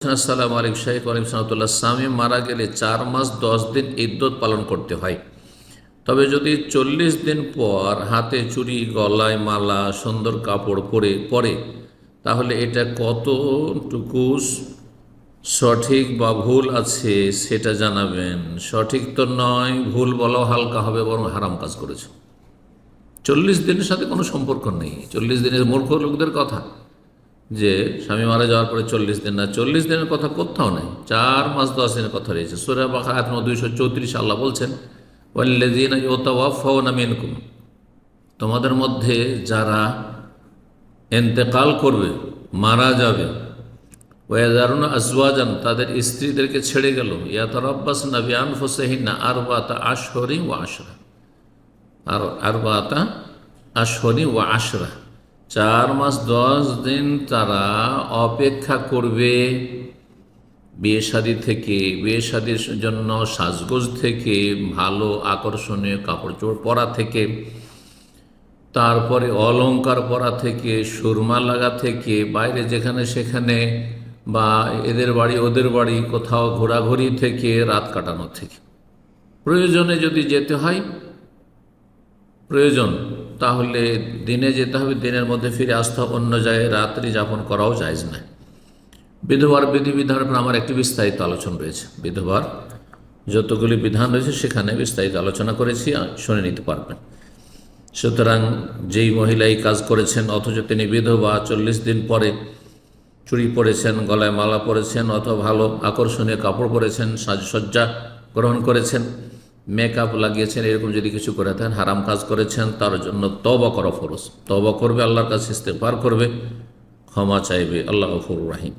আসসালামু আলাইকুম শাইখ ওয়ালাইকুম সালাতুল্লাহ। স্বামী মারা গেলে 4 মাস 10 দিন ইদ্যত পালন করতে হয়। তবে যদি 40 দিন পর হাতে চুড়ি, গলায় মালা, সুন্দর কাপড় পরে তাহলে এটা কতটুকু সঠিক বা ভুল আছে সেটা জানাবেন। সঠিক তো নয়, ভুল বলাও হালকা হবে, বরং হারাম কাজ করেছে। 40 দিনের সাথে কোনো সম্পর্ক নেই। 40 দিনের মূর্খ লোকদের কথা যে স্বামী মারা যাওয়ার পরে 40 দিন, না, 40 দিনের কথা কোথাও নেই। 4 মাস 10 দিনের কথা রয়েছে। সূরা বাকারা আয়াত নম্বর 234 আল্লাহ বলছেন, ওয়াল্লাযীনা ইউতাওয়াফাউনা মিনকুম, তোমাদের মধ্যে যারা ইন্তেকাল করবে, মারা যাবে, ওয়াযারুনা আজওয়াজান, তাদের স্ত্রীদেরকে ছেড়ে গেল, ইয়াতারাব্বাসনা বিআনফুসিহিন্না আরবাআতা আশহুরিন ওয়া আশরা, আর আরবাআতা আশহুরিন ওয়া আশরা, 4 মাস 10 দিন তারা অপেক্ষা করবে বিয়ে শাদী থেকে, বিয়ে শাদীর জন্য সাজগোজ থেকে, ভালো আকর্ষণীয় কাপড় চোপড় পরা থেকে, তারপরে অলংকার পরা থেকে, সুরমা লাগা থেকে, বাইরে যেখানে সেখানে বা এদের বাড়ি ওদের বাড়ি কোথাও ঘোরাঘুরি থেকে, রাত কাটানো থেকে। প্রয়োজনে যদি যেতে হয়, প্রয়োজন, তাহলে দিনে যেতে হবে, দিনের মধ্যে ফিরে আসতে হবে। অন্য জায়গায় রাত্রি যাপন করাও জায়েজ নয়। বিধবার বিধিবিধানের উপর আমার একটি বিস্তারিত আলোচনা রয়েছে। বিধবার যতগুলি বিধান রয়েছে সেখানে বিস্তারিত আলোচনা করেছি, শুনে নিতে পারবেন। সুতরাং যেই মহিলা এই কাজ করেছেন অথচ তিনি বিধবা, 40 দিন পরে চুড়ি পরেছেন, গলায় মালা পরেছেন, অথবা ভালো আকর্ষণীয় কাপড় পরেছেন, সাজসজ্জা গ্রহণ করেছেন, মেকআপ লাগিয়েছেন, এরকম যদি কিছু করে থাকেন হারাম কাজ করেছেন, তার জন্য তওবা করা ফরজ। তওবা করবে, আল্লাহর কাছে ইস্তেগফার করবে, ক্ষমা চাইবে। আল্লাহ গফুরুর রহিম।